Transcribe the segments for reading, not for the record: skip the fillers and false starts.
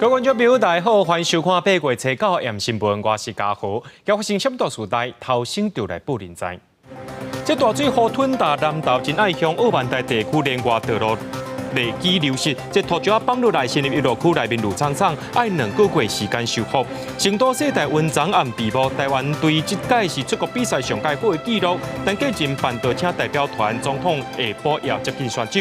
各位观众朋友，大家好，欢迎收看8月初9验新闻，我是嘉豪。今发生什么大事代？头先就来报人知。这大水河吞大南投真爱向澳万大地区连外道路累积流失，这土石放落来新入一路区内面路苍苍，爱2个月时间修复。成都世代温章暗闭幕，台湾队这届是出国比赛上届好的纪录，但继进办道请代表团总统下晡也接近选手。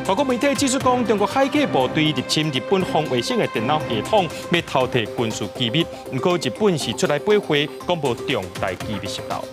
外国媒体指出讲，中国海警部队入侵日本防卫省的电脑系统，要偷摕军事机密。不过日本是出来驳回，讲无重大机密泄漏。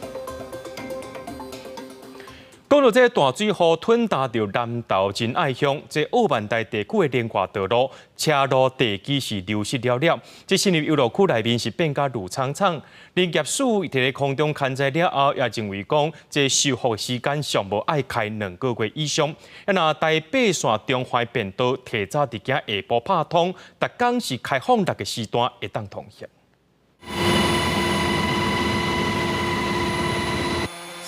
讲到这大水河吞达到南投真爱乡，这澳万大地区的连外道路、车路地基是流失了了。这新入游乐区内面是变甲路苍苍，林业署伫咧空中勘测了后，也认为讲这修复时间尚无爱开2个月以上。那台北线中环便道提早伫今下晡拍通，逐工是开放6个时段会当通行。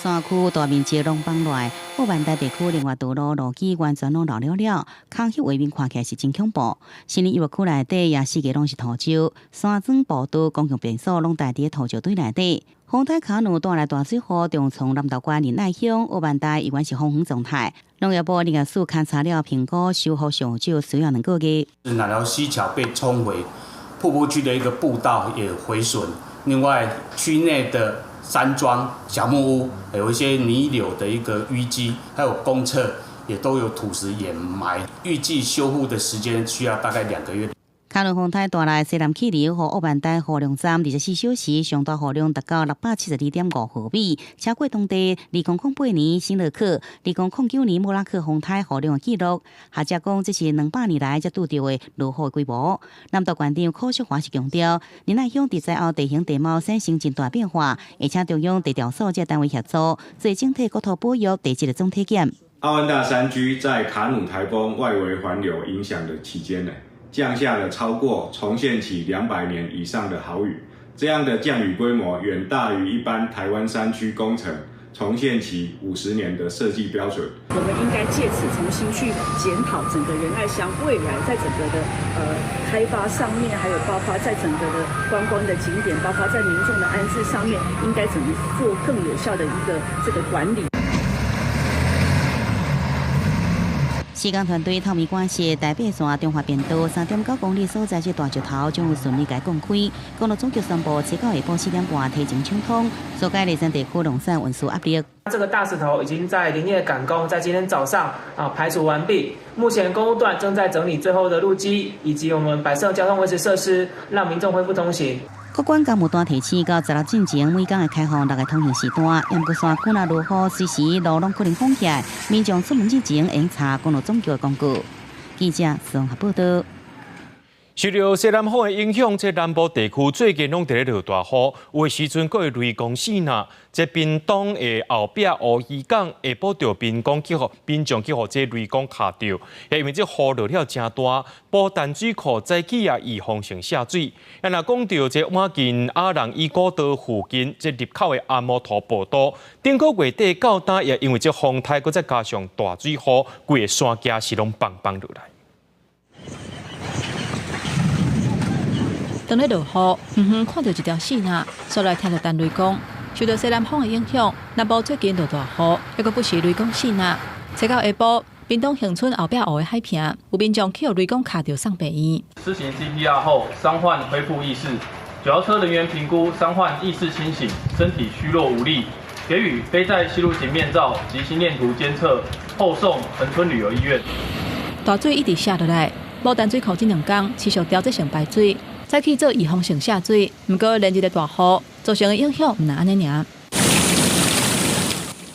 山区大面积拢放落来，澳万大地区另外道路路基完全拢漏了，空隙画面看起来是真恐怖。新年游乐区内底也四界拢是土石，山庄步道、公共便所拢待伫土石堆内底。风台卡努带来大水河，中从南投县仁爱乡、澳万大依然是风雨状态。农业部林业署勘察了评估修复上少需要2个月。哪条溪桥被冲毁，瀑布区的一个步道也毁损，另外区内的山庄、小木屋，有一些泥柳的一个淤积，还有公厕也都有土石掩埋。预计修复的时间需要大概2个月。卡伦风台带来西南气流和澳万大雨量站24小时上大雨量达到672.5毫米，超过当地2008年新乐克、2009年莫拉克风台雨量的记录。学者讲，这是200年来才拄到的落雨规模。南投县长柯淑华是强调，仁爱乡地灾后地形地貌产生真大变化，而且中央地调所这单位协助，做整体国土保育地质的总体检。澳万大山区在卡努台风外围环流影响的期间呢，降下了超过重现期200年以上的豪雨，这样的降雨规模远大于一般台湾山区工程重现期50年的设计标准。我们应该借此重新去检讨整个仁爱乡未来在整个的开发上面，还有包括在整个的观光的景点，包括在民众的安置上面，应该怎么做更有效的一个这个管理。施工团队透明关系，台北线中华便道3.9公里所在这大石头将会顺利解降开。公路总局宣布，初到下晡4点半提前抢通，所该内山地区农产运输压力。这个大石头已经在林业赶工，在今天早上排除完毕。目前公路段正在整理最后的路基，以及我们摆设交通维持设施，让民众恢复通行。各管公务单提醒到16进前，每天会开放6个通行时段。因过山区若落雨，随时路拢可能封起来，民众出门之前应查公路总局的公告。记者综合报道。受到西南风的影响，这南部地区最近拢伫咧落大雨，有的时阵佫会雷公死呐。这屏东的后壁乌鱼港下晡着民众去互这雷公卡着，也因为这雨落了真大，宝淡水库早起也预防性下水。若讲到这晚近阿人伊古道附近这入口的阿摩图步道，顶个月底到今也因为这风台，佮再加上大水雨，规个山架是拢崩崩落来。当咧落雨，远远看到一条线啊，所来听到单雷公。受到西南风的影响，南部最近落大雨，还佫不时雷公线啊。初到下晡，屏东恒春后壁湖的海坪，有民众去互雷公卡着送病院。施行 CPR 后，伤患恢复意识，脚踏车人员评估伤患意识清醒，身体虚弱无力，给予非在吸入型面罩及心电图监测，后送恒春旅游医院。大水一直下落来，宝淡水库这2天持续调节性排水。再去做预防性下水，不过连日的大雨造成的影响唔难安尼尔。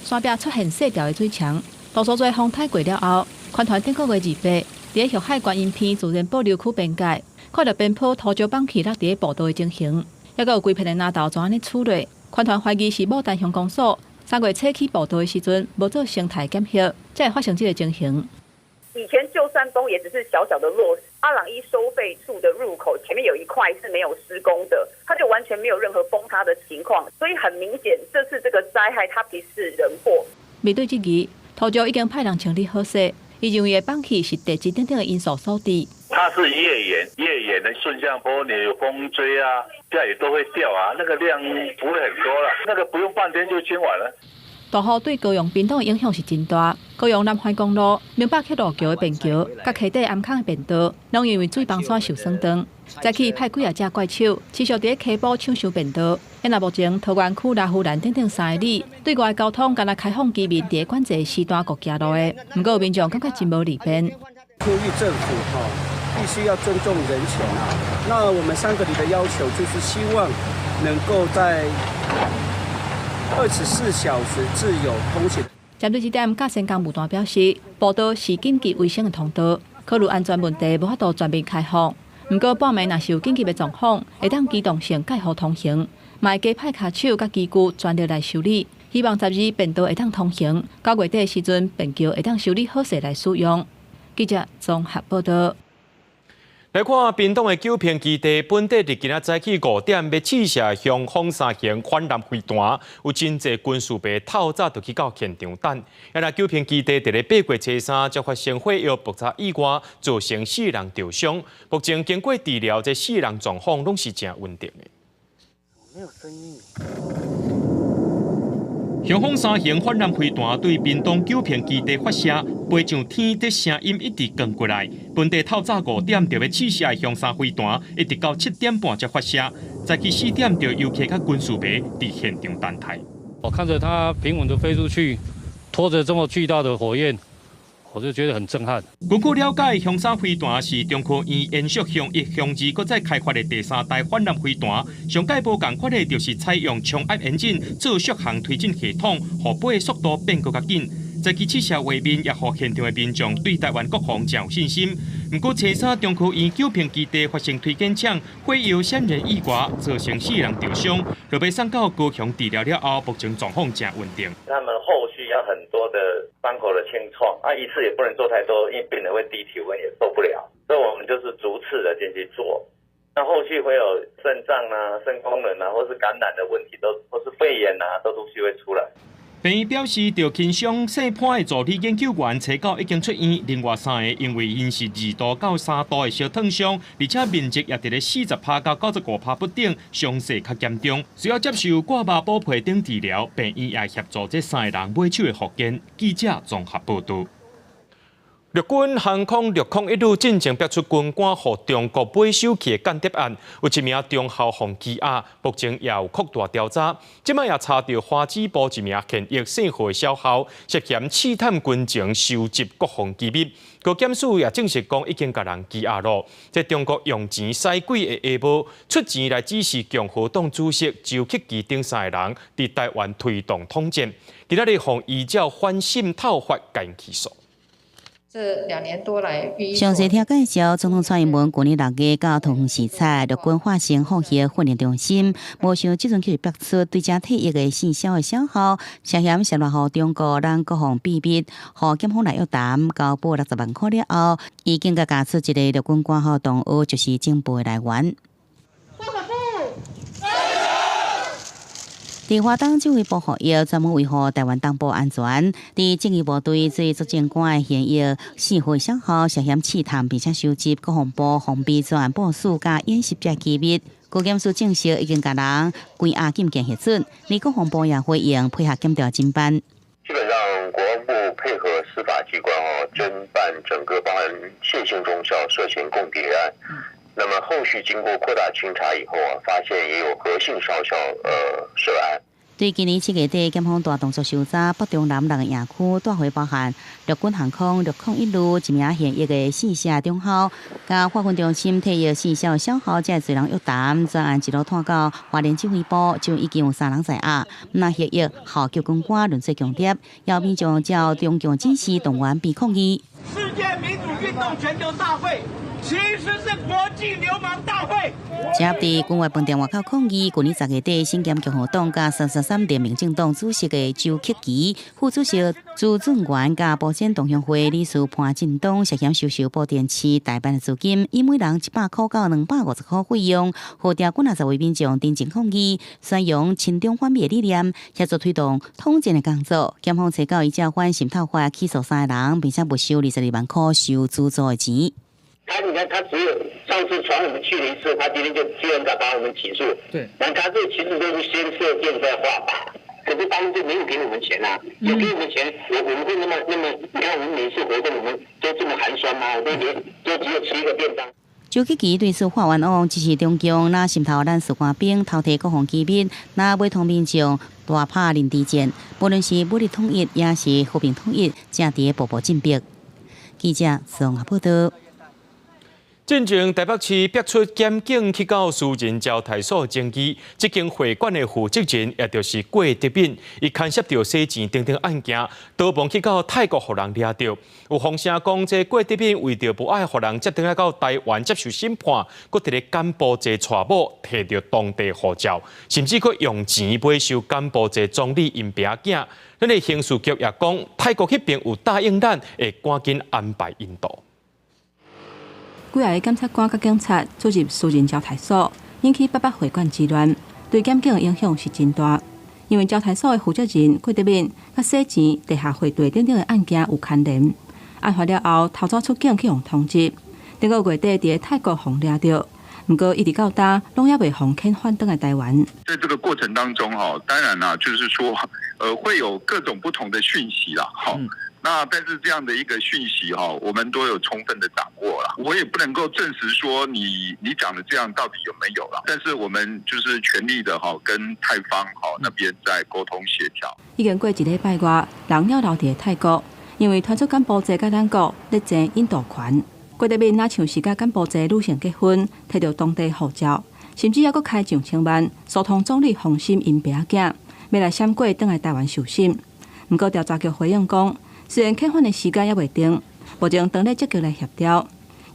山壁出现细条的水墙，大所在风台过了后，环团顶个月28，伫玉海观音片自然保留区边界，看到边坡土石放弃落伫步道的情形，还有规片的纳豆怎安尼处理。环团怀疑是牡丹乡公所3月初起步道的时阵无做生态检核，才会发生这个情形。以前旧山东也只是小小的落阿朗伊收费处的入口前面有一块是没有施工的，它就完全没有任何崩塌的情况，所以很明显这次这个灾害它不是人祸。面对这个，土石已经派人清理好势，伊认为放弃是地质等等的因素所致。它是越野的顺向坡，你有风追啊，下雨都会掉啊，那个量不会很多了，那个不用半天就清完了。大雨对高雄屏东的影响是真大，高雄南环公路、明北溪路桥的便桥、甲溪底安坑的便道，拢因为水泵线受损断。早起派几啊只怪手持续伫溪埔抢修便道。因为目前桃园区拉夫兰等3个里，对外交通敢若开放居民伫管制西大国家路的，不过有民众感觉真无利便。呼吁政府必须要尊重人权啊！那我们3个里的要求就是希望能够在24小时自由通行。针对这点，甲sen工务段表示，步道是紧急卫生的通道，考虑安全问题，无法度全面开放。不过半暝若是有紧急的状况，会当机动性改好通行，嘛会加派卡手甲机具专力来修理。希望12便道会当通行，9月底的时阵便桥会当修理好势来使用。记者综合报道。来看屏东的九片基地，本地伫今仔早起5点要试射向凤山型反舰飞弹，有真侪军事兵透早就去到现场等。原来九片基地伫咧8月初3才发生火药爆炸意外，造成4人受伤。目前经过治疗，这4人状况拢是正稳定的。没有声音。向凤山型反舰飞弹对屏东九片基地发射，飞上天的声音一直传过来。本地透早5点就要试射向山飞弹，一直到7点半才发射。早起4点就游客甲军事兵伫现场等待。我看着它平稳的飞出去，拖着这么巨大的火焰，我就觉得很震撼。根据了解，向山飞弹是中科院延续向1、向2，搁再开发的第3代反舰飞弹。上界无共款的，就是采用冲压引擎做续航推进系统，互飞的速度变更较紧。早起试射画面也互现场的民众对台湾国防真有信心。不过，初3中科院九片基地发生推荐枪火药闪燃意外，造成4人受伤，就被送到高雄治疗了后，目前状况正稳定。他们后续要很多的伤口的清创，一次也不能做太多，因为病人会低体温也受不了，所以我们就是逐次的进去做。那后续会有肾脏啊、肾功能啊，或是感染的问题或是肺炎啊，都陆续会出来。病院表示，着轻伤细破的助理研究员初九已经出院，另外3个因为因是2度到3度的烧烫伤，而且面积也伫咧40%到95%不等，伤势较严重，需要接受挂麻补皮等治疗。病院也协助这3个人买手的复健。记者综合报道。陆军航空601旅进前逼出军官互中国买手机的间谍案，有1名中校防羁押，目前也有扩大调查。即摆也查到花枝部1名现役姓何小校，涉嫌试探军情、收集国防机密。高检署也证实讲，已经甲人羁押了。在中国用钱使鬼的下晡，出钱来指示共和党主席周克基等3个人伫台湾推动统战。今仔日互依照反渗透法间起诉。这2年多来，详细听介绍，总统蔡英文去年6月到桃园视察陆军化成放役训练中心，无想即阵却逼出对这退役的姓肖的小校，涉嫌泄露互中国咱国防秘密，互检方来约谈，交付60万块了后，已经甲查出一个陆军官校同学就是警部的来源。伫华东指挥部服役，专门维护台湾党部安全。伫正义部队最执政官的现役4岁小校涉嫌试探并且收集国防部防备专案部署甲演习者机密。高检署证实已经甲人关押禁见核准，而国防部也回应配合检调侦办。基本上，国防部配合司法机关侦办整个包含谢姓中校涉嫌共谍案。那么后续经过扩大清查以后发现也有何姓少校涉案。对今年7月底检方大动作搜查北中南6个营区，带回包含陆军航空601旅1名现役的4社中校，甲化训中心退役4校小校，这侪人约谈，专案一路探到花莲指挥部，就已经有3人在押。那现役校级军官论罪强烈，要民众照中共指示动员被抗议。世界民主运动全球大会其实是国际流氓大会。结合伫军外饭店外口抗议，去年10月底，新兼共和党甲33连民进党主席的周克基、副主席朱准元甲保险同乡会理事潘进东涉嫌收受布电池代办的资金，以每人100块到250块费用，和调50位民众真正抗议，宣扬亲中反美的理念，协助推动统战的工作。检方初九依照反渗透法起诉3个人，并且没收22万块收资助的钱。你看他只有上次传我们去了一次，他今天就居然敢把我们起诉。对，然后他这其实都是先设电再画靶，可是他们就没有给我们钱啊，有给我们钱，我们会那么，你看我们每次活动我们都这么寒酸吗？我都只有吃一个便当。周启奇对此法院案支持中共，那渗透咱士官兵偷摕国防机密，那违同民众大拍认知战，无论是武力统一，也是和平统一，正伫步步进逼。记者宋亚报道。进前台北市逼出检警去到私人招待所检举，这间会馆的负责人也就是郭德敏，伊牵涉到洗钱等等案件，多忙去到泰国，互人抓到。有风声讲，这郭德敏为着不爱互人接回来到台湾接受审判，佮伫咧柬埔寨娶某，摕到当地护照，甚至佮用钱买收柬埔寨总理因爸囝。咱的刑事局也讲，泰国迄边有答应咱，会赶紧安排引渡。几个检察官甲警察出入私人招待所，引起北北会馆之乱，对检警影响是真大。因为招待所的负责人郭德敏甲洗钱、地下汇兑等等的案件有牵连。案发了后，偷早出境去互通缉，顶个月底伫泰国互抓到，不过一直到今拢也未互遣返回来台湾。在这个过程当中，当然啦，就是说，会有各种不同的讯息啦，那但是这样的一个讯息我们都有充分的掌握了。我也不能够证实说你讲的这样到底有没有了，但是我们就是全力的跟泰方那边在沟通协调。已经过一礼拜外，人了留伫泰国，因为传出柬埔寨甲咱国咧争引渡权。郭德敏若像是甲柬埔寨女性结婚，摕到当地护照，甚至还佫开上千万，疏通总理洪心因爸囝，要来闪过返来台湾受审。不过调查局回应讲，虽然遣返的时间也未定，目前当咧积极来协调。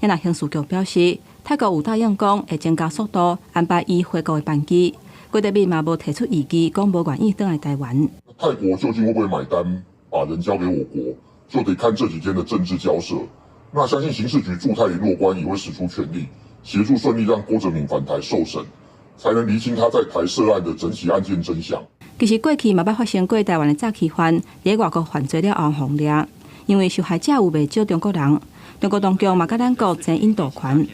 也那刑事局表示，泰国有答应讲会增加速度，安排伊回国的班机。郭德敏嘛无提出异议，讲无愿意返来台湾。泰国究竟会不会买单，把人交给我国，就得看这几天的政治交涉。那相信刑事局驻泰联络官也会使出全力，协助顺利让郭哲敏返台受审，才能厘清他在台涉案的整起案件真相。其实过去嘛捌发生过台湾的诈欺犯伫外国犯罪了后互抓，因为受害者有袂少中国人，中国当局嘛甲咱国争引渡权。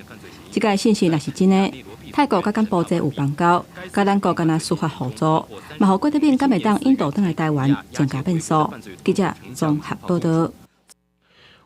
这个信息若是真的，泰国甲柬埔寨有邦交，甲咱国敢若司法互助，嘛互郭德敏敢会当引渡返来台湾增加变数。记者综合报道。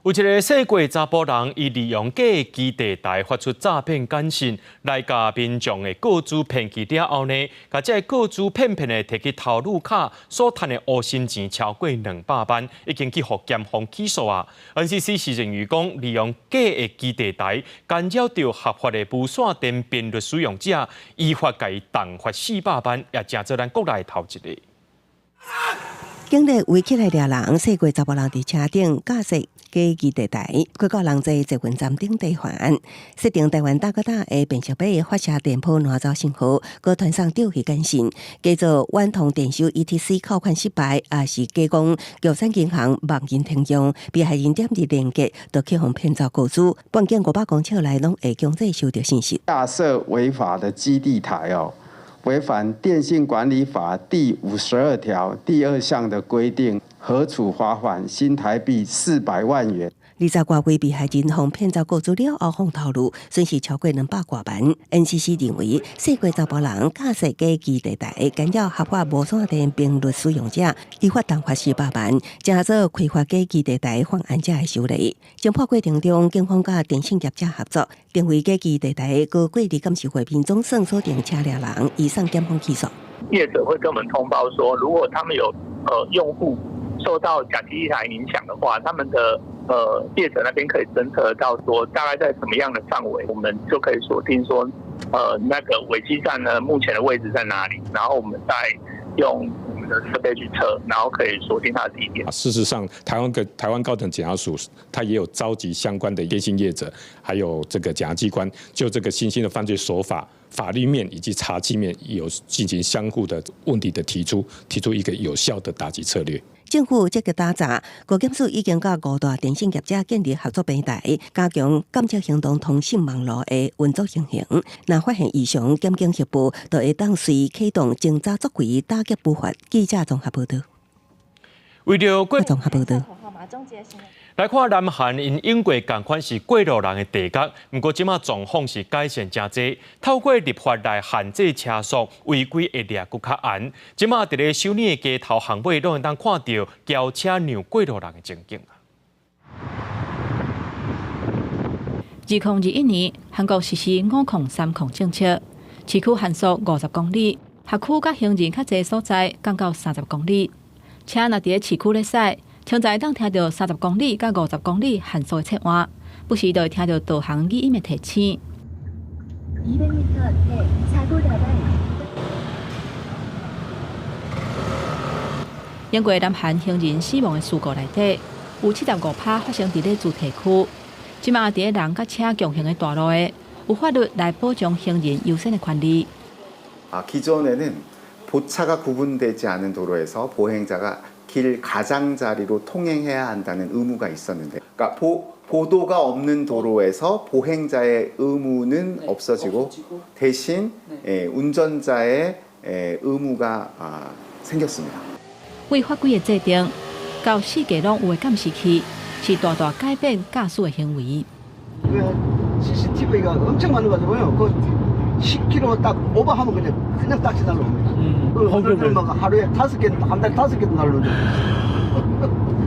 有一个细过查甫人，伊利用假基地台发出诈骗简讯，来甲民众的个资骗去了后呢，甲这个资骗的摕去头路卡所赚的乌薪钱超过200万，已经去互检方起诉啊。NCC 市政员讲，利用假的基地台干扰到合法的无线电频率使用者，依法甲伊重罚400万，也正做咱国内头一个。警力围起来抓人，细过查甫人伫车顶驾驶假基地台，几个人在捷运站顶地环，设定台湾大哥大的变色板发射电波拿走信号，佮团上吊去简讯，叫做婉同电收 ETC 扣款失败，也是假讲共产银行默认停用，被害人点入连结，就去互骗走个资。半径500公尺内拢会强制收到信息。架设违法的基地台违反电信管理法第52条第2项的规定，核处罚款新台币400万元。20多位被害人互骗走个资了后，互透露损失超过200多万。NCC 认为，细过查甫人驾驶假基地台干扰合法无线电频率使用者，依法重罚400万，正做开发假基地台犯案者的修理。侦破过程中，警方甲电信业者合作，定位假基地台高过离监视会片总算锁定车辆人，以上检方起诉。业者会跟我们通报说，如果他们有用户受到假基地台影响的话，他们的业者那边可以侦测到说大概在什么样的范围，我们就可以锁定说那个尾基站呢目前的位置在哪里，然后我们再用我们的设备去测，然后可以锁定它的地点。事实上，台湾高等检察署它也有召集相关的电信业者，还有这个检察机关，就这个新兴的犯罪手法。法律面以及查缉面有进行相互的问题的提出一个有效的打击策略。政府积极打查，高检署已经甲5大电信业者建立合作平台，加强监测行动通讯网络的运作情形。若发现异常，检警协部就会当随启动侦查作为打击不法。记者综合报道。为了综合报道。来看南韩因英国同款是过路人的地角，不过即马状况是改善真济，透过立法来限制车速，违规会掠佫较严。即马伫咧首尔的街头巷尾，拢会当看到轿车让过路人的情景。2021年，韩国实施5.30政策，市区限速50公里，辖区甲行人较侪所在降到30公里。车若伫咧市区咧驶，常在当听到30公里甲50公里限速的切换，不时就会听到导航语音的提醒。200m 앞에 사고 나가요。英国南韩行人死亡的事故内底，有75%发生伫咧主题区。即马伫咧人甲车共行的道路的，有法律来保障行人优先的权利。기존에는 보차가 구분되지 않은 도로에서 보행자가 길 가장자리로 통행해야 한다는 의무가 있었는데, 그러니까 보도가 없는 도로에서 보행자의 의무는 없어지고 대신 운전자의 의무가 생겼습니다. 为法规的制定，到世界拢有的监视器，是大大改变驾驶的行为。 CCTV가 엄청 많은 거 가지고요. 그 10km 딱 오버하면 그냥 딱지 날라옵니다. 그걸 막 하루에 5개, 한 달에 5개도 날라오죠.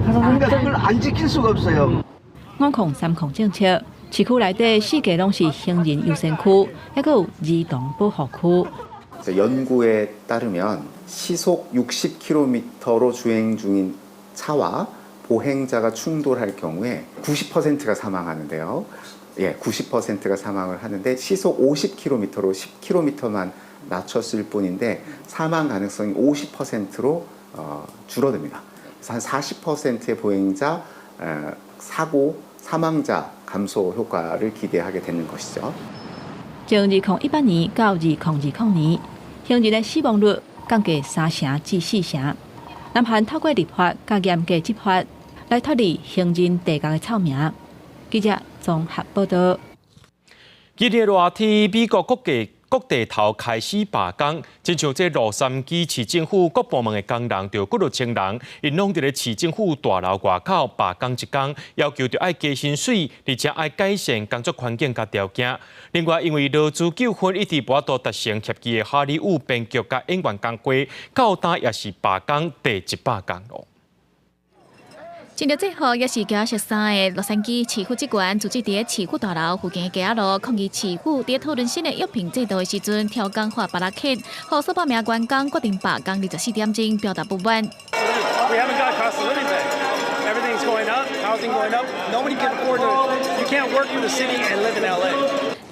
그러니까 그걸 안 지킬 수가 없어요. 5.30政策，市区内底四界拢是行人优先区，还有儿童保护区。 연구에 따르면 시속 60km로 주행 중인 차와 보행자가 충돌할 경우에 90%가 사망하는데요. 예, 90%가 사망을 하는데 시속 50km로 10km만 낮췄을 뿐인데 사망 가능성이 50%로 줄어듭니다. 그래서 한 40%의 보행자 사고 사망자 감소 효과를 기대하게 되는 것이죠. 从2018年到2020年，行人的死亡率降低3成至4成。南韩透过立法甲严格执法，来脱离行人地角的臭名。记者综合报道。今日热天，美国各地头开始罢工，亲像这洛杉矶市政府各部门的工人，就几6000人，因拢伫咧市政府大楼外口罢工一工，要求着爱加薪水，而且爱改善工作环境甲条件。另外，因为劳资纠纷一直无法度达成协议的哈利伍编剧甲演员工会，到今也是罢工第100天咯。 今日最后也是9月13日，洛杉矶市府职员组织伫市府大楼附近的街路抗议市府伫讨论新的约聘制度的时阵，调工化巴拉克，互数百名员工决定罢工24点钟，表达不满。We haven't got cost of living pay. Everything's going up, housing going up. Nobody can afford to. You can't work in the city and live in LA.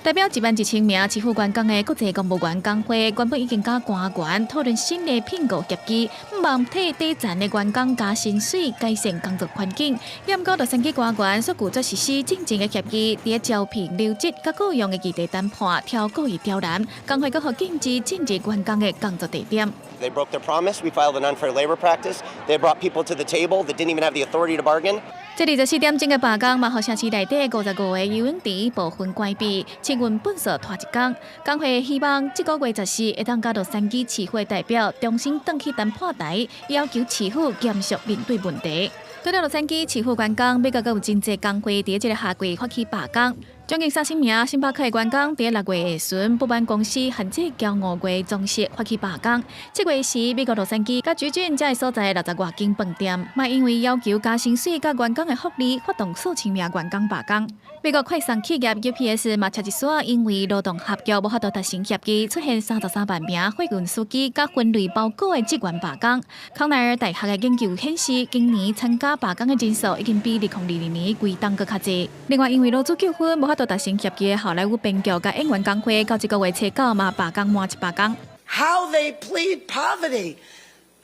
代表11000名市府员工的国际公务员工会，原本已经甲官员讨论新的聘雇协议，希望替底层的员工加薪水，改善工作环境。验过洛杉矶官员所拒绝实施正正的协议，伫招聘、留职、甲雇佣的议题谈判挑故意刁难，工会阁互禁止进入员工的工作地点。 They broke their promise. We filed an unfair labor practice. They brought people to the table that didn't even have the authority to bargain. 这24点钟的罢工，嘛，互城市内底55个游泳池部分关闭，请运本数拖一工。工会希望这个月14会当甲洛杉矶市会代表重新登去谈判台，要求市府严肃面对问题。除了洛杉矶市府员工，美国阁有真济工会伫这个夏季发起罢工。 将近30名星巴克的员工伫6月下旬不满公司限制交5月总时发起罢工。7月时，美国洛杉矶甲橘郡这所在60外间饭店，嘛因为要求加薪水甲员工的福利，发动数千名员工罢工。美国快送企业 UPS 嘛，切一线因为劳动合约无法度达成协议，出现33万名货运司机甲分类包裹的职员罢工。康奈尔大学的研究显示，今年参加罢工的人数已经比2022年规档搁较侪。另外，因为劳资纠纷无法度达成协议的好莱坞编剧甲演员工会，到这个月初9嘛罢工满100天。How they plead poverty,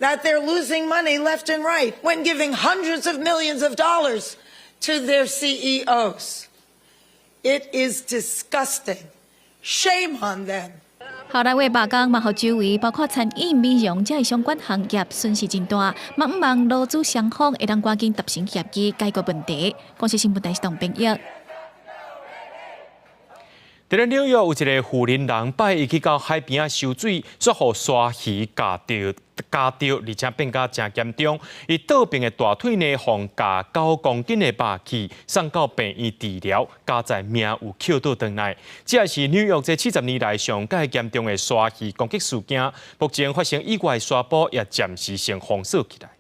that they're losing money left and right when giving hundreds of millions of dollars to their CEOs. It is disgusting. Shame on them. 后来为罢工嘛，互周围包括餐饮、美容这相关行业损失真大，嘛毋望劳资双方会当赶紧达成协议解决问题。广西新闻台是董炳玉。伫咧纽约有一个富人人摆伊去到海边啊收水，却互鲨鱼夹着，而且变甲真严重。伊倒边的大腿呢，互夹9公斤的肉器，送到病院治疗，加在命有扣倒转来。这也是纽约这70年来上界严重的鲨鱼攻击事件。目前发生意外沙堡也暂时先封锁起来。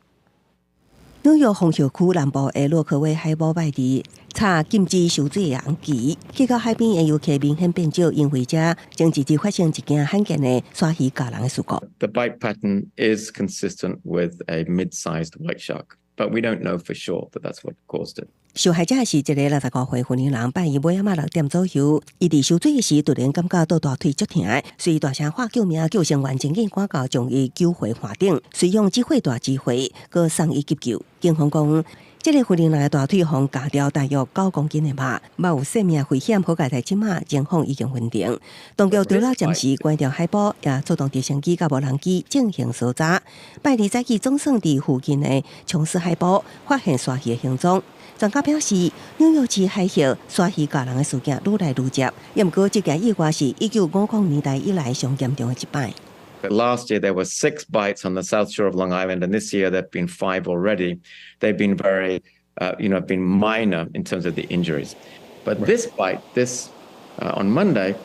纽约红桥区南部的洛克威海堡摆地查禁止收水的红旗，去到海边的游客明显变少，因为这前一日发生一件罕见的鲨鱼咬人的事故。 The bite pattern is consistent with a mid-sized white shark, but we don't know for sure that that's what caused it. 受害者是一个65岁妇人人，拜伊尾仔6点左右，伊伫收水时突然感觉到大腿足疼，随大声喊救命，救生员紧紧赶到将伊救回岸顶，随用指挥大指挥，佮送医急救。警方讲，这个妇人人的大腿互夹掉大约9公斤的肉，冇有生命危险，好在即马情况已经稳定。当局除了暂时关掉海堡，也出动直升机甲无人机进行搜查。拜二早起总算伫附近的琼斯海堡发现鲨鱼的行踪。 专家表示，纽约市海峡鲨鱼咬人的事件愈来愈接，不过这件意外是1950年代以来上严重的一摆。 Last year there were 6 bites on the south shore of Long Island, and this year there've been 5 already. They've been very, been minor in terms of the injuries. But this bite, on Monday,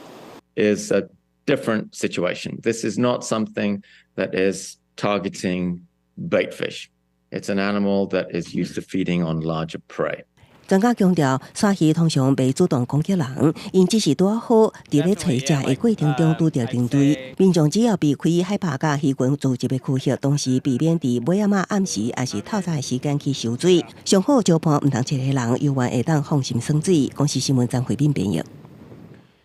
is a different situation. This is not something that is targeting bait fish. It's an animal that is used to feeding on larger prey. 专家强调，鲨鱼通常袂主动攻击人，因只是拄好伫咧找食的过程中拄到敌对。民众只要避开害怕甲鱼群聚集的区域，同时避免伫尾仔暗时也是透早的时间去收水。上好招盘，唔通一个人永远会当放心耍水。公司新闻张回斌编译。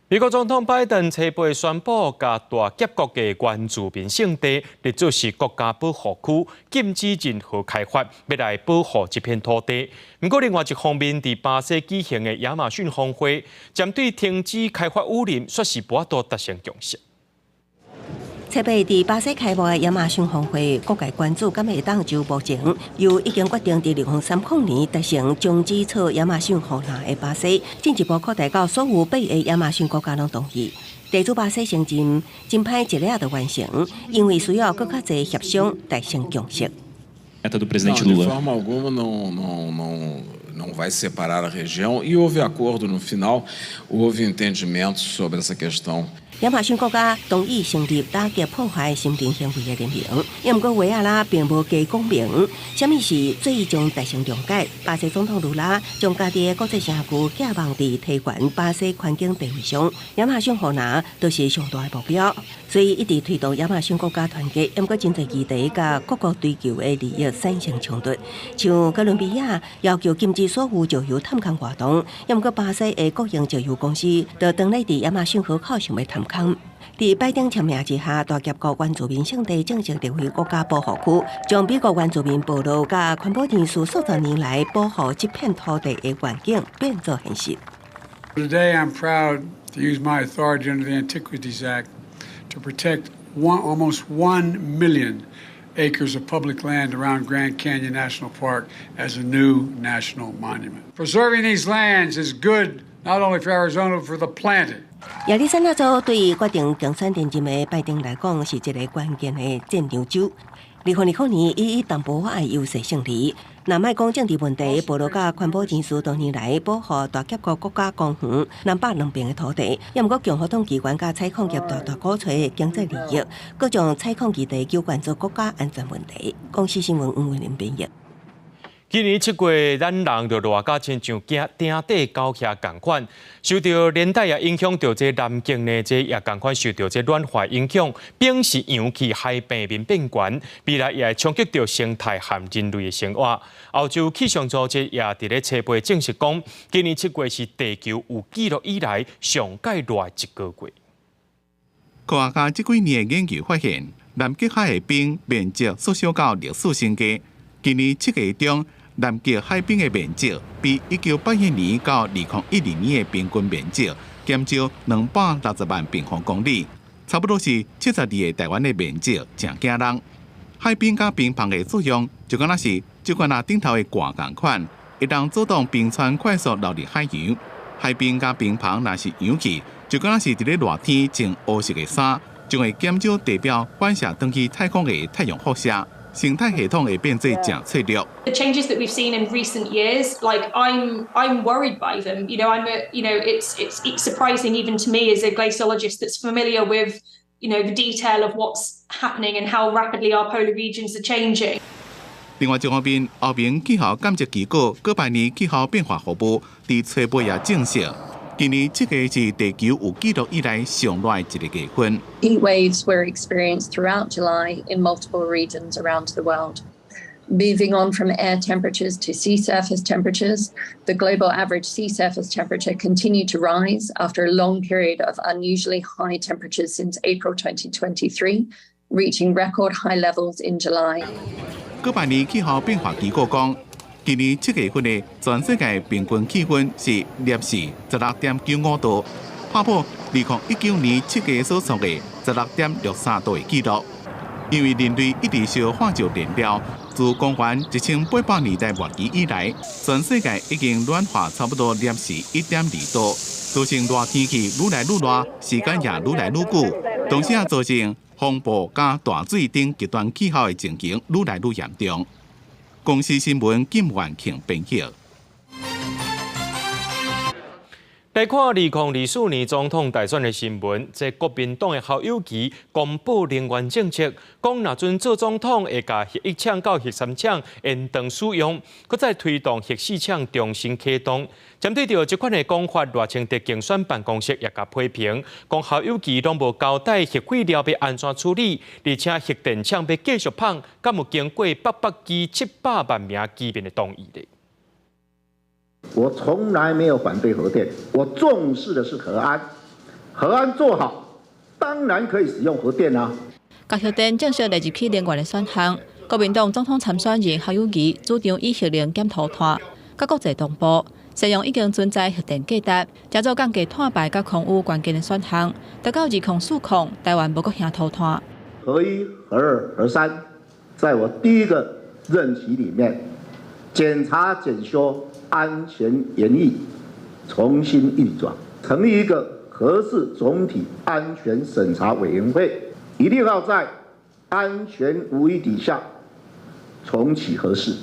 美国总统拜登初步宣布，甲大峡谷的原住民圣地列作是国家保护区，禁止任何开发，要来保护这片土地。不过，另外一方面，伫巴西举行的亚马逊峰会，针对停止开发雨林，说是无法度达成共识。 设备伫巴西开幕的亚马逊峰会，各界关注敢会当就目前又已经决定伫2030年达成终止草亚马逊河南的巴西，进一步扩大到所有8个亚马逊国家拢同意。地主巴西成真歹一日就完成，因为需要更较侪协商达成共识。 De forma alguma não vai separar a região e houve acordo no final, houve entendimento sobre essa questão. 亚马逊国家同意成立打击破坏森林行为的联盟，不过维亚拉并无加讲明什么是最终达成谅解。巴西总统卢拉将家己的国际声誉寄望伫提悬巴西环境地位上，亚马逊河南都是上大的目标，所以一直推动亚马逊国家团结。不过真侪议题甲各国追求的利益产生冲突，像哥伦比亚要求禁止所有石油探勘活动，不过巴西的国营石油公司就当咧伫亚马逊河口想要探。 伫拜登签名之下，大峡谷原住民圣地正式列为国家保护区，将美国原住民部落甲环保人士数十年来保護这片土地的願景變作現實。Today, I'm proud to use my authority under the Antiquities Act to protect almost 1 million acres of public land around Grand Canyon National Park as a new national monument. Preserving these lands is good not only for Arizona, but for the planet. 亚利桑那州对于决定竞选连任的拜登来讲，是一个关键的战场州。2020年，伊以淡薄仔的优势胜利。若莫讲政治问题，部落甲环保人士多年来保护大峡谷国家公园南北两边的土地，也毋过共和党机关甲采矿业大大鼓吹经济利益，各将采矿议题纠关做国家安全问题。公司新闻吴伟林编译。 今年7月，咱人就热甲亲像鼎底高起共款，受到连带也影响到这南极呢，这也共款受到这暖化影响，冰是扬起海平面变悬，未来也会冲击到生态和人类的生活。欧洲气象组织也伫咧初步证实讲，今年7月是地球有记录以来上介热一个月。科学家这几年的研究发现，南极海的冰面积缩小到历史新低。今年7月中，南极海冰的面积比1981年到2012年的平均面积减少260万平方公里，差不多是72个台湾的面积，真惊人。海冰甲冰棒的作用，就敢若是酒罐顶头的罐同款，会当阻挡冰川快速流入海洋。海边甲平房若是氧气，就敢若是伫咧热天穿黑色的衫，将会减少地表反射登去太空的太阳辐射，生态系统会变做正脆弱。The changes that we've seen in recent years, like I'm worried by them. It's surprising even to me as a glaciologist that's familiar with, the detail of what's happening and how rapidly our polar regions are changing. 另外一方面，欧盟气候监测机构各百年气候变化服务伫初八也证实，今年这个是地球有记录以来上热的一个月份。Heat waves were experienced throughout July in multiple regions around the world. Moving on from air temperatures to sea surface temperatures, the global average sea surface temperature continued to rise after a long period of unusually high temperatures since April 2023, reaching record high levels in July. 各百年气候变化机构讲，今年7月份的全世界平均气温是摄氏16.95度，打破2019年7月所创的16.63度的纪录。因为人类一直烧化石燃料，自公元1800年代末期以来，全世界已经暖化差不多摄氏1.2度，造成热天气愈来愈热，时间也愈来愈久，同时也造成风暴加大水等极端气候的情形愈来愈严重。公司新闻金元庆编辑。来看2024年总统大选的新闻，这国民党的侯友宜公布能源政策，讲若准做总统会把核1厂到核3厂延长使用，搁再推动核4厂重新启动。针对到这款的讲法，赖清德竞选办公室也甲批评，讲侯友宜拢无交代核废料要安怎处理，而且核电厂要继续放，敢有经过800支700万名居民的同意呢？我从来没有反对核电，我重视的是核安。核安做好，当然可以使用核电啊。甲核电正式列入去能源的选项，国民党总统参选人侯友宜主张以核能减拖拖，甲国际同步，使用已经存在核电价值，加做降低碳排甲空污关键的选项。达到2040，台湾无阁嫌拖拖。核1、核2、核3，在我第一个任期里面，检查检修。安全研议重新运转，成立一个核四总体安全审查委员会，一定要在安全无虞底下重启核四。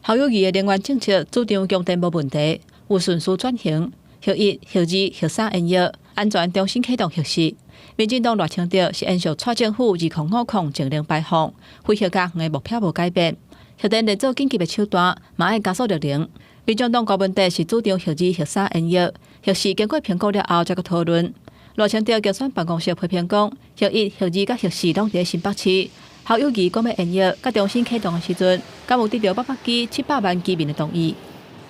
侯友宜的能源政策主张供电无问题，有顺序转型，核1、核2、核3延役，安全重新启动核4。民进党赖清德是延续蔡政府2050净零排放、非核家园的目标无改变，核电列做紧急的手段，嘛爱加速绿能。民进党高问题是主张核2、核3延役，核4经过评估了后再个讨论。赖清德竞选办公室批评讲，核1、核2甲核4拢伫新北市。侯友宜讲要延役，甲重新启动的时阵，敢有得到800支700万居民的同意？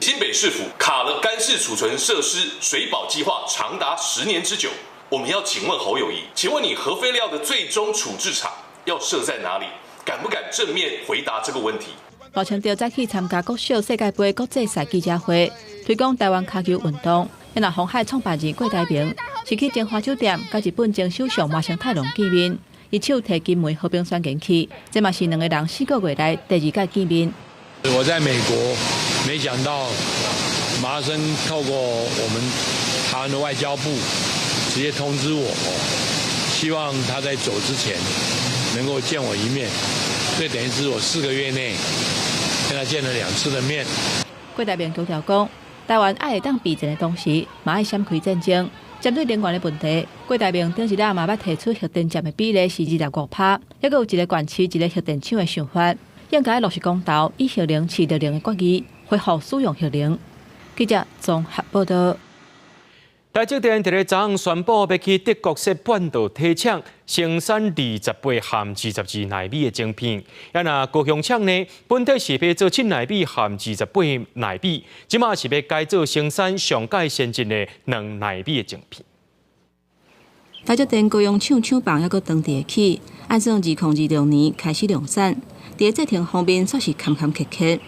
新北市府卡了干式储存设施水保计划长达10年之久。我们要请问侯友宜，请问你核废料的最终处置场要设在哪里？敢不敢正面回答这个问题？赖清德再去参加国小世界杯国际赛记者会，推广台湾脚球运动。因为红海创办人郭台铭是去金华酒店，甲日本前首相麻生太郎见面，伊手提金门和平宣言去，这嘛是2个人4个月来第2届见面。我在美国，没想到麻生透过我们台湾的外交部直接通知我，希望他在走之前能够见我一面。所以等于是我4个月内跟他见了2次的面。郭台铭强调讲，台湾爱会当避战的同时，嘛爱闪开战争。针对能源的问题，郭台铭顶一日嘛捌提出核电站的比例是25%，还有一个县市一个核电厂的想法，应该落实公道，以核能饲核能的决议，恢复使用核能。记者综合报道。台积电伫咧昨昏宣布要去德国设半导体厂，生产28含22奈米的晶片。也那高雄厂呢，本体是要做7奈米含28奈米，即马是要改做生产上界先进的2奈米的晶片。台积电高雄厂厂房还阁当地起，按算2026年开始量产。伫制程方面算是坎坎坷坷，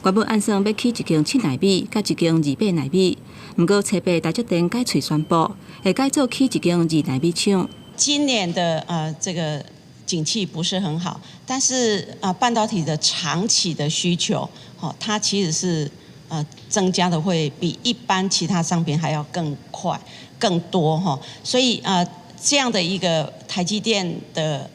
原本按算要起一间7奈米，甲一间28奈米。不过，设备台积电改喙宣布，会改做起一间2奈米厂。今年的这个景气不是很好，但是半导体的长期的需求，它其实是增加的会比一般其他商品还要更快、更多哈。所以这样的一个台积电的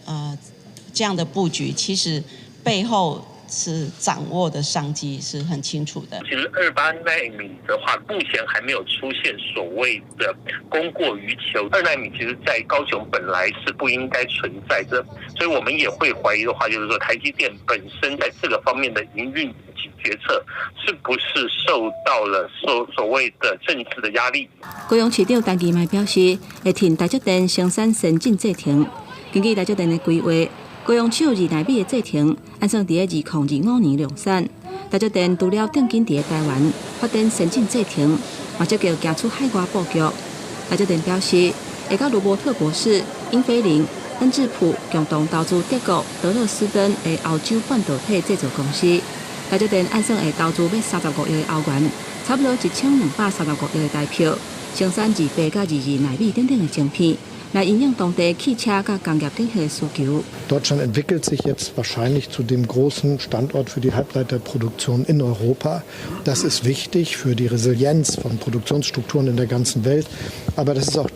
这样的布局，其实背后是掌握的商机是很清楚的。其实28奈米的话，目前还没有出现所谓的供过于求。2奈米其实在高雄本来是不应该存在的，所以我们也会怀疑的话，就是说台积电本身在这个方面的营运决策是不是受到了所谓的政治的压力。高雄市长陈其迈表示，会替台积电生产先进制程。根据台积电的规划，高雄手2奈米的制程按算伫2025年量产。台积电除了定金伫台湾发展先进制程，也积极行出海外布局。台积电表示，会甲罗伯特博士、英飞凌、恩智浦共同投资德国德勒斯登的欧洲半导体制造公司。台积电按算会投资要35亿的欧元，差不多1235亿的台票，生产28到22奈米等等的晶片。来应用当地汽车和工业等的需求。Deutschland entwickelt sich jetzt wahrscheinlich zu dem großen Standort für die Halbleiterproduktion in Europa. Das ist wichtig für die Resilienz von Produktionsstrukturen in der ganzen Welt. Aber das ist auch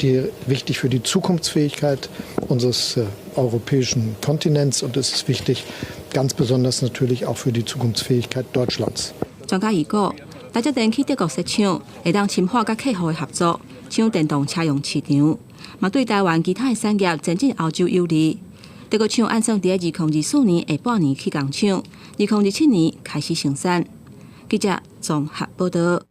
wichtig für die Zukunftsfähigkeit unseres europäischen Kontinents und es ist wichtig, ganz besonders natürlich auch für die Zukunftsfähigkeit Deutschlands. 专家预估，台积电去德国设厂，会当深化甲客户的合作，抢电动车用市场。嘛对台湾其他的产业前进欧洲有利。德国厂按算伫2024年下半年起工厂，2027年开始生产。记者综合报道。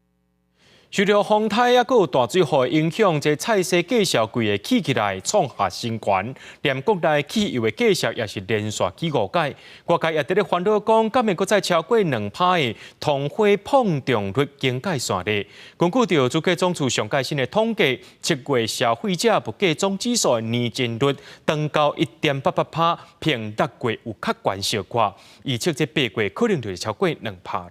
受到风台也有大水害影响，这菜市介绍柜的起起来创下新高，连国内汽油的介绍也是连续起5届。外界也伫咧烦恼讲，敢会搁再超过2%的通货膨胀率警戒线咧？根据着主计总处上届新的统计，7月消费者物价总指数的年增率登到1.88%，比6月有较悬小可，预测这8月可能就是超过2%了。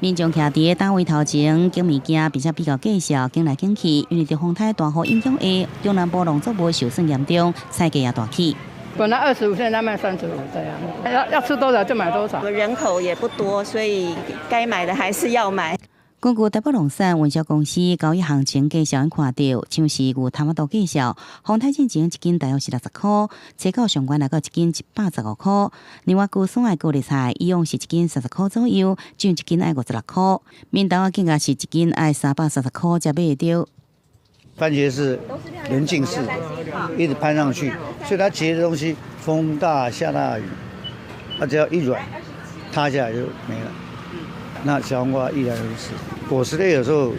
民众徛伫单位头前拣物件，并且比较介绍拣来拣去，因为着风台大雨影响下，中南部农作物受损严重，菜价也大起。本来25，现在卖35这样，要吃多少就买多少。人口也不多，所以该买的还是要买。根据台北农产运销公司交易行情介绍，看到像是牛头仔豆介绍，风台进前1斤大约是60块，车到上悬来到1斤115块。另外，高酸的高丽菜一样是1斤30块左右，酱1斤爱56块。面豆啊，更加是1斤爱330块才买得到。番茄是连进式，一直攀上去，所以它结的东西风大下大雨，它只要一软，塌下来就没了。那小黄瓜亦然如此，果实类有时候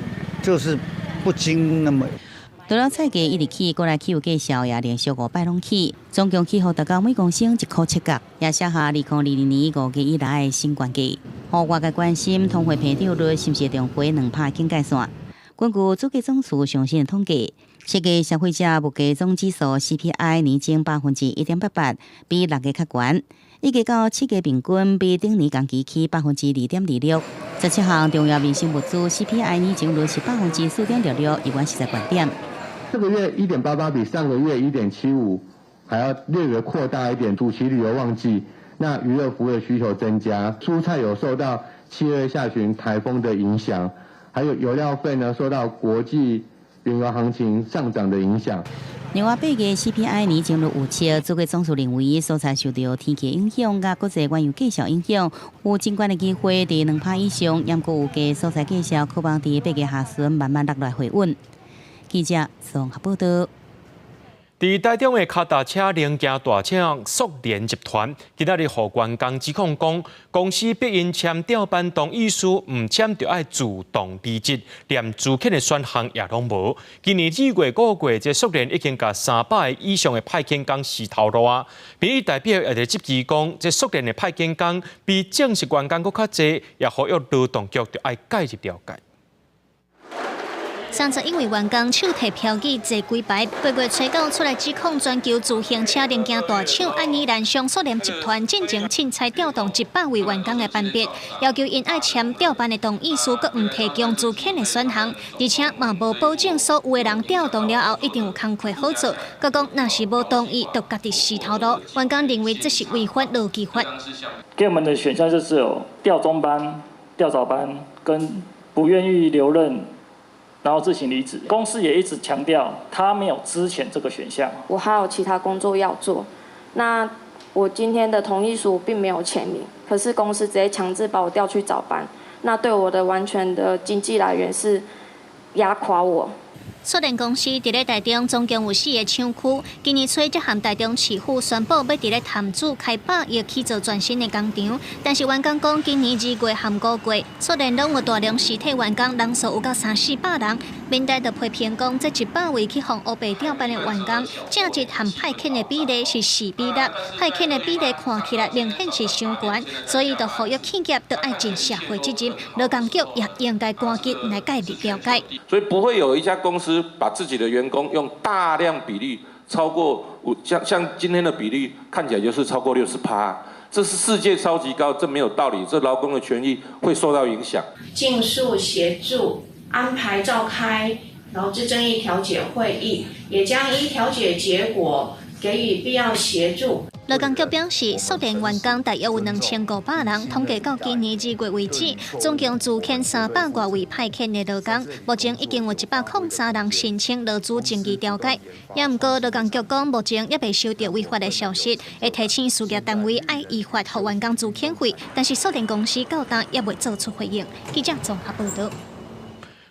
就是不经那么。除了菜价一直起，过来汽油介绍也连续5摆拢起，总共起予达到每公升1块7角，也写下2020年5月以来的新高价。互外界关心通货膨胀率是不是重回2%警戒线？根据主计总处最新的统计，7月消费者物价总指数 CPI 年增1.88%，比6月较悬。一月到7月平均比顶年同期起2.26%。17项重要民生物资 CPI 年增率是4.66%，依然是在高点。这个月1.88比上个月1.75还要略微扩大一点。暑期旅游旺季，那娱乐服务的需求增加，蔬菜有受到7月下旬台风的影响，还有油料费呢受到国际原油行情上涨的影响。另外，8月 CPI 年增率预测，主计总处认为，所在受到天气影响、甲国际原油价格影响，有增关的机会伫2%以上。也过有价所在价格可望伫8月下旬慢慢落来回稳。记者综合报道。伫台中的脚踏车零件大厂速联集团，今仔日互员工指控讲，公司逼因签调班同意书，唔签就要自动离职，连资遣的选项也拢无。今年2月、5月，这速联已经甲300个以上的派遣工洗头路啊。民意代表也伫质疑讲，这速联的派遣工比正式员工佫较济，也呼吁劳动局就要介入了解。31位员工手提票据坐几排，8月初9出来指控全球自行车零件大厂安宜兰商速联集团进前凊彩调动100位员工的班别，要求因爱签调班的同意书，佮唔提供资遣的选项，而且嘛无保证所有的人调动了后一定有工课好做。佮讲若是无同意，就家己死头路。员工认为这是违反劳基法。给我们的选项就只有调中班、调早班跟不愿意留任，然后自行离职。公司也一直强调他没有资遣这个选项。我还有其他工作要做，那我今天的同意书并没有签名，可是公司直接强制把我调去早班，那对我的完全的经济来源是压垮我。塑联公司伫咧台中总共有4个厂区，今年初才和台中市府宣布要伫咧潭子开拔要起造全新的工厂，但是员工讲今年2月和5月，塑联拢有大量实体员工，人数有到300-400人。民代就批评讲，这100位去互黑白调班的员工，正职和派遣的比例是4:6，派遣的比例看起来明显是伤悬，所以就呼吁企业都爱尽社会责任，劳工局也应该赶紧来改立了解。所以不会有一家公司把自己的员工用大量比例超过像今天的比例看起来就是超过60%，这是世界超级高，这没有道理，这劳工的权益会受到影响。尽速协助安排召开劳资争议调解会议，也将依调解结果给予必要协助。劳工局表示，塑联员工大约有2500人，统计到今年2月为止，总共自遣300多位派遣的劳工，目前已经有103人申请劳资争议调解。也毋过，劳工局讲，目前也未收到违法的消息，会提醒事业单位爱依法予员工自遣费，但是塑联公司到今也未做出回应。记者综合报道。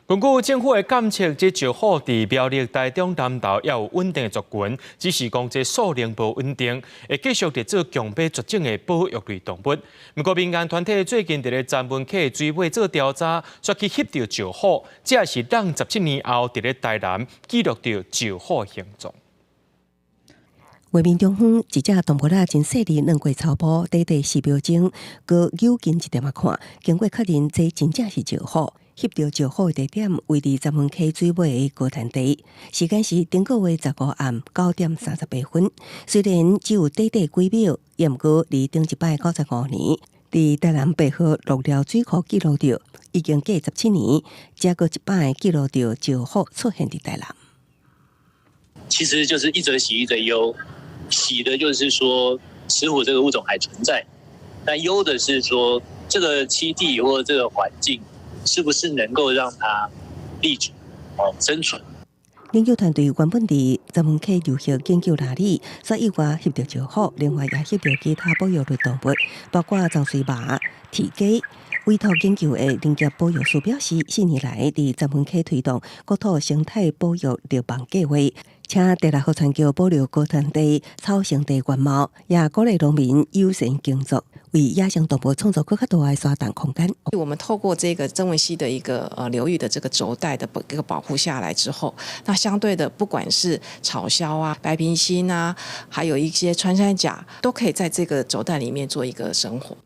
根据政府的监测，这石虎伫苗栗、台中、南投也有稳定的族群，只是讲这数量无稳定，会继续伫做强迫绝种的保育类动物。不过民间团体最近伫咧詹文溪水尾做调查，说去翕到石虎，这也是让17年后伫咧台南记录到石虎的形状。画面中方一只动物真细腻软过草坡，短短4秒钟，搁扭近一点仔看，经过确认，这真正是石虎。翕到石虎的地点位伫詹文溪水尾的高潭地，时间是顶个月15暗9点38分。虽然只有短短几秒，也毋过离顶一摆95年，伫台南白河鹿寮水库记录到，已经过17年，才搁一摆记录到石虎出现伫台南。其实就是一则喜一则忧，喜的就是说石虎这个物种还存在，但忧的是说这个栖地或者这个环境是不是能够让它立足生存。研究团队原本伫詹文溪流域研究哪里，所以我翕到石虎，另外也翕到其他保育类动物，包括藏水麻、鹈鸡。委托研究的林业保育署表示，4年来伫詹文溪推动国土生态保育绿邦计划，请第6号全球保留高滩地、草生地原貌，也鼓励农民友善耕作，为野生动物创造更加大的沙滩空间。我们透过这个曾文溪的一个流域的这个轴带的一个保护下来之后，那相对的，不管是草鸮啊、白鼻心啊，还有一些穿山甲，都可以在这个轴带里面做一个生活。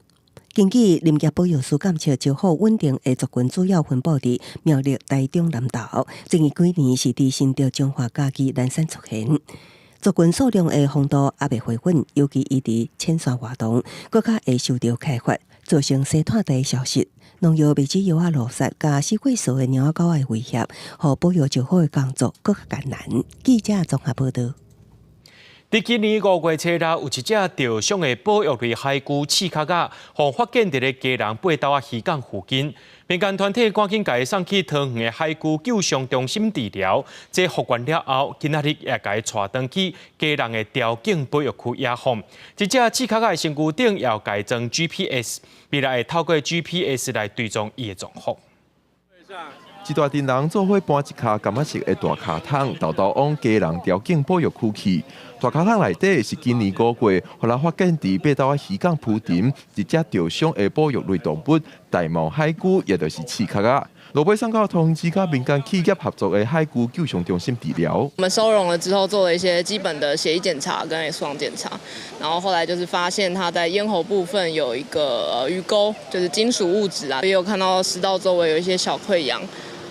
根据林业保育署监测，石虎稳定的族群主要分布伫苗栗、台中、南投，最近几年是伫新竹、彰化、嘉义、南山出现。族群数量的幅度也未回稳，尤其伊伫浅山活动，更加会受到开发，造成生态地消失。农药、未止药啊落雪，加死过数的猫仔狗的威胁，互保育石虎的工作更加艰难。记者综合报道。伫今年5月初日，有一只钓伤的保育类海龟刺壳仔，互发现伫咧基隆八斗仔渔港附近。民间团体赶紧甲伊送去桃园的海龟救伤中心治疗。这复原了后，今仔日也甲伊带回去基隆的条景保育区野放。一只刺壳仔的身躯顶也有改装 GPS， 未来会透过 GPS 来追踪伊的状况。一大群人做伙搬一卡柑仔色的大卡桶，豆豆往基隆条景保育区去。大卡桶内底是今年5月，互人发现伫八斗仔渔港附近一只钓伤的保育类动物大毛海龟，也就是刺壳仔。落尾上到通知甲民间企业合作的海龟救伤中心治疗。我们收容了之后，做了一些基本的血液检查跟 X 光检查，然后后来就是发现它在咽喉部分有一个鱼钩，就是金属物质啊，也有看到食道周围有一些小溃疡。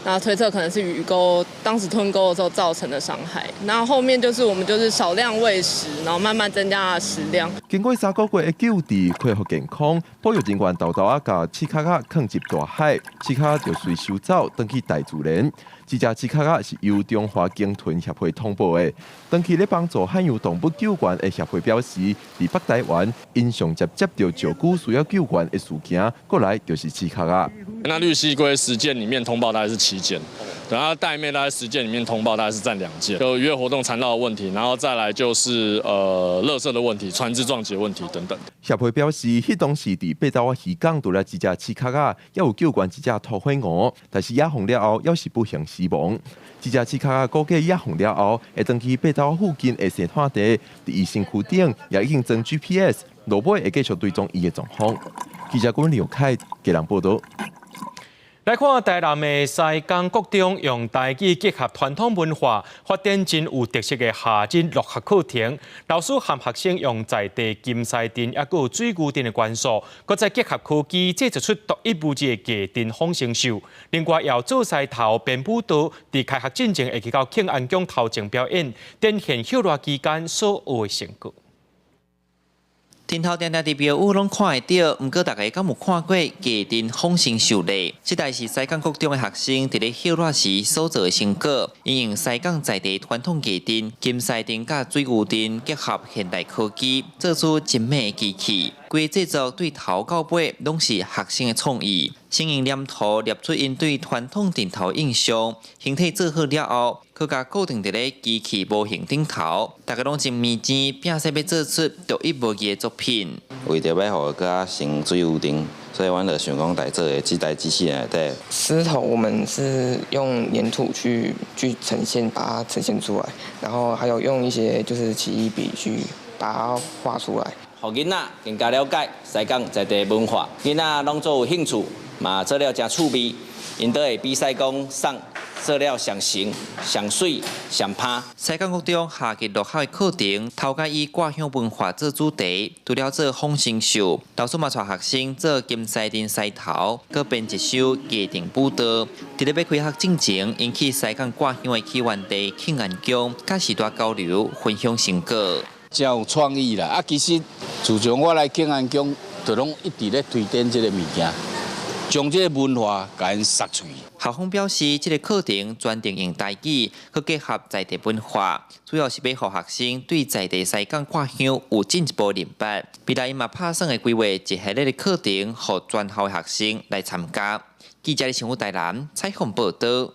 那推测可能是鱼钩当时吞钩的时候造成的伤害。那后面就是我们就是少量喂食，然后慢慢增加它的食量。经过3个月的救治，恢复健康，保育人员豆豆啊，把刺卡卡放入大海，刺卡就随收走，回去大自然。这只刺卡卡是由中华鲸豚协会通报的，长期咧帮助海洋动物救援的协会表示，伫北台湾因上接到石龟需要救援的事件，过来就是刺卡卡。那绿蜥龟10件里面通报大概是7件，然后带妹大概10件里面通报大概是占2件，有渔业活动缠绕的问题，然后再来就是垃圾的问题、船只撞击问题等等。协会表示，迄当时伫北岛渔港除了一只刺卡卡，也有救援一只土灰鹅，但是野放了后，要是不幸死亡。这只刺卡卡估计野放了后，会登去北岛附近的生态地，伫伊身躯顶也已经装 GPS， 落尾会继续追踪伊的状况。记者阮刘凯给人报道。来看台南的西港国中，用台语结合传统文化，发展真有特色的夏日乐学课程。老师和学生用在地金狮灯，也有水牛灯的元素，搁再结合科技，制作出独一无二的家灯风声秀。另外，也做西头编舞蹈，伫开学进前会去到庆安宫头前表演，展现休热期间所学的成果。顶头定定伫表舞拢看会到，毋过大家敢有看过家灯风声秀呢？这代是西港国中的学生伫咧休热时所做的成果，因用西港在地传统家灯、金狮灯甲水牛灯结合现代科技，做出精美的机器。规制作对头到尾拢是学生的创意，先用黏土捏出因对传统灯头印象，形体做好了后，佮甲固定伫咧机器模型顶头，大家拢真面前拼死要做出独一无二的作品。为着要互佮成水牛灯，所以阮就想讲来做的这台机器人内底。石头我们是用粘土去呈现，把它呈现出来，然后还有用一些就是奇异笔去把它画出来。互囡仔更加了解西港在地文化，囡仔拢做有兴趣，嘛做了真趣味，因都会比赛讲送做了上成、上水、上拍。西港国中夏季乐校的课程，头家以挂乡文化做主题，除了做风声秀，老师嘛带学生做金狮灯狮头，佮编一首家庭舞蹈。伫咧要开学进前，引起西港挂乡的起源地庆安宫，甲时代交流分享成果。真有创意啦！啊，其实自从我来庆安宫，就拢一直咧推展这个物件，将这个文化甲因杀出去。校方表示，这个课程专定用台语，佮结合在地文化，主要是要让学生对在地西港挂乡有进一步认识。未来因嘛打算会规划一系列的课程，让全校的学生来参加。记者李新武台南采访报道。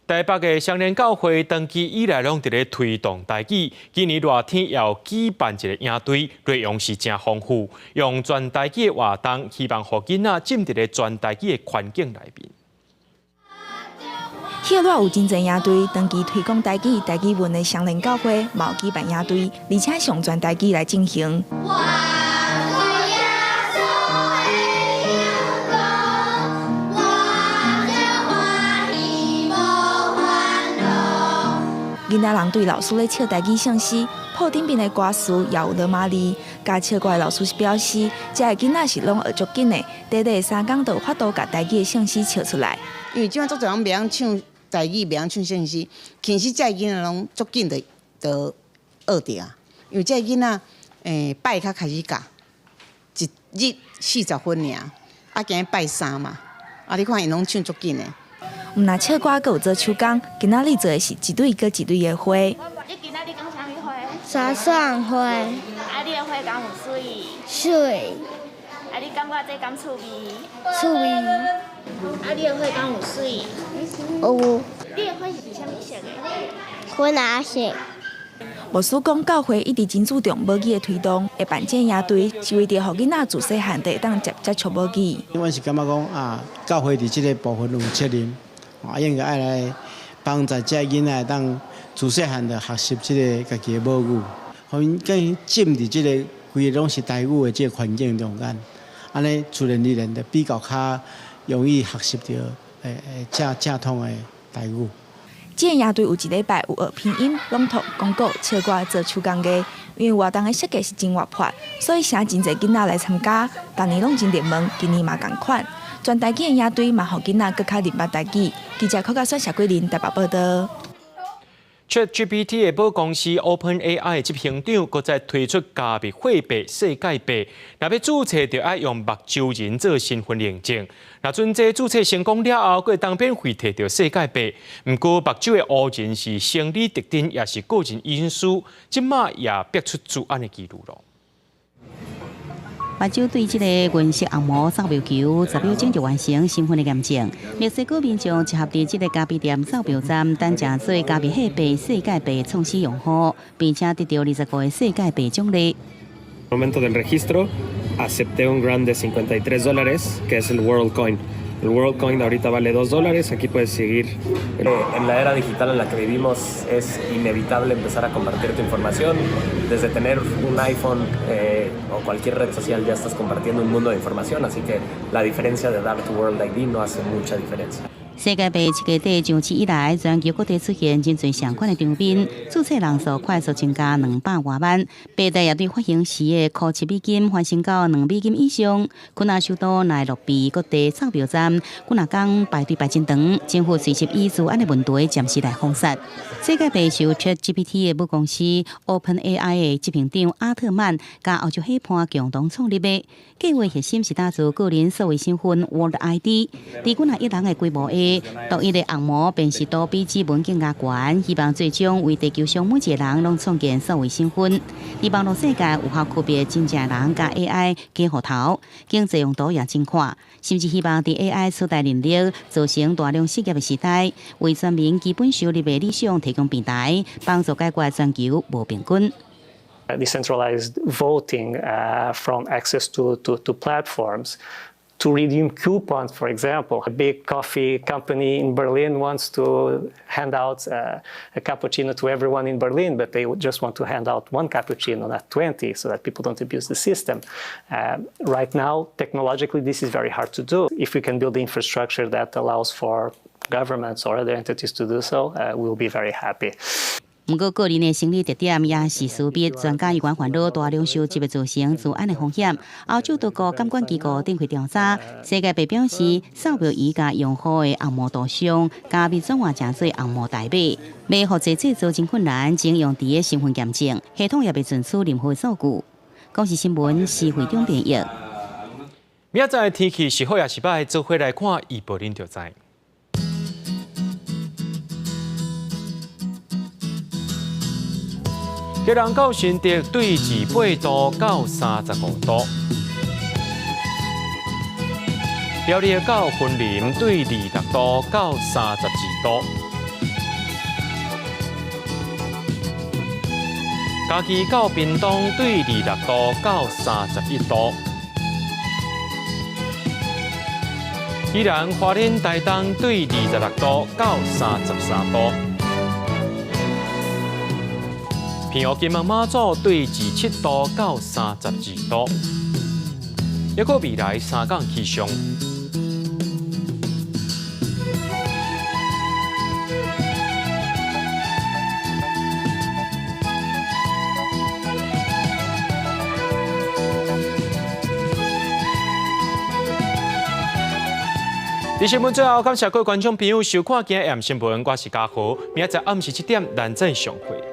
台北的双年教会长期以来拢伫咧推动台语，今年热天要举办一个营队，内容是真丰富，用全台语的活动，希望互囡仔浸伫咧全台语的环境内面。迄热有真侪营队，长期推广台语文的双年教会，嘛有举办营队，而且上全台语来进行。囡仔人对老师咧唱台语唱诗，谱顶边的歌词也有罗马字。教唱歌的老师表示，这个囡仔是拢学足紧的，短短3工就有法度把台语的唱诗唱出来。因为即摆足侪人袂晓唱台语，袂晓唱唱诗，其实这个囡仔拢足紧的学着啊。因为这个囡仔拜较开始教，一日40分尔，啊今日拜3嘛，啊你看因拢唱足紧的。毋若唱歌，阁有做手工，今仔日做的是一对搁一对的花。你今仔日讲啥物花？山上花。啊，你的花敢有水？水。啊，你感觉这敢趣味？趣味。啊，你的花敢有水？有。你的花是啥物色的？粉蓝色。牧师讲，教会一直真注重母语的推动，会办这营队，是为着让囡仔自细汉就会当接触母语。阮是感觉讲啊，教会伫这个部分有责任。应该爱来帮助这囡仔当自细汉就学习这个家己的母语，互因更浸伫这个规个拢是台语的这个环境中间，安尼自然而然就比较较容易学习到正统的台语。这个野队有一礼拜有学拼音、朗读、广告、唱歌、做手工艺。因为活动的设计是真活泼，所以请真侪囡仔来参加。逐年拢真热门，今年嘛同款。全台语的野队嘛，互囡仔更较明白台语。记者柯家选谢桂林台北报道。ChatGPT 的母公司 OpenAI 执行长，搁再推出加密货币世界币，若要注册，就要用目睭人做身份认证。若准这注册成功了后，搁当免费摕到世界币。不过，目睭的乌人是生理特征，也是个人隐私，即马也逼出治安的记录咯。目睭对这个原色红毛扫描球10秒钟就完成身份的验证。墨西哥民众集合伫这个加币店扫描站，等正做加密货币世界币创始用户，并且得到25个世界币奖励。Momento del registro, acepté un grant de $53, que es el World Coin. El World Coin ahorita vale $2, aquí puedes seguir. En la era digital en la que vivimos es inevitable empezar a compartir tu información. Desde tener un iPhone o cualquier red social ya estás compartiendo un mundo de información, así que la diferencia de dar tu World ID no hace mucha diferencia. 世界币这个底上市以来，全球各地出现真侪相关的场面，注册人数快速增加200多万。币贷也对发行时的扣7美金翻升到2美金以上。困难首都内陆比各地扫描站，困难讲排队排真长，政府随时以治安的问题暂时来封杀。世界币是由 ChatGPT 的母公司 OpenAI 的执行长阿特曼加澳洲黑盘共同创立的。计划核心是打造个人数位身份 World ID， 伫阮1人的规模下。独一的红毛便是都比指纹更加悬，希望最终为地球上每一个人拢创建数位身份。伫网络世界有效区别真正人甲 AI 加户头，经济用途也真宽，甚至希望伫 AI 取代人力，造成大量失业的时代，为全民基本收入的理想提供平台，帮助解决全球无平均。Decentralized voting from access to platforms. To redeem coupons, for example, a big coffee company in Berlin wants to hand out a cappuccino to everyone in Berlin, but they just want to hand out one cappuccino, not 20, so that people don't abuse the system. Right now, technologically, this is very hard to do. If we can build the infrastructure that allows for governments or other entities to do so, we'll be very happy. 不过，个人的心理特点也是私密，专家有关烦恼大量收集造成治安的风险。欧洲多个监管机构展开调查，世界币表示，扫描仪甲用户的红毛图像，加密转换成做红毛代币，要复制制造真困难，只用伫个身份验证系统也未存储任何数据。公视新闻是会中编译。明仔载天气是好也是歹，做伙来看预报恁就知。吉隆到新竹对28度到35度，苗栗到云林对26度到32度，嘉义到屏东对26度到31度，宜兰花莲台东对26度到33度。平湖金门马祖对27度到32度，还有未来3港气象。伫新闻最后，感谢各位观众朋友收看今日 AM 新闻，我是嘉豪，明仔载暗时7点咱再相会。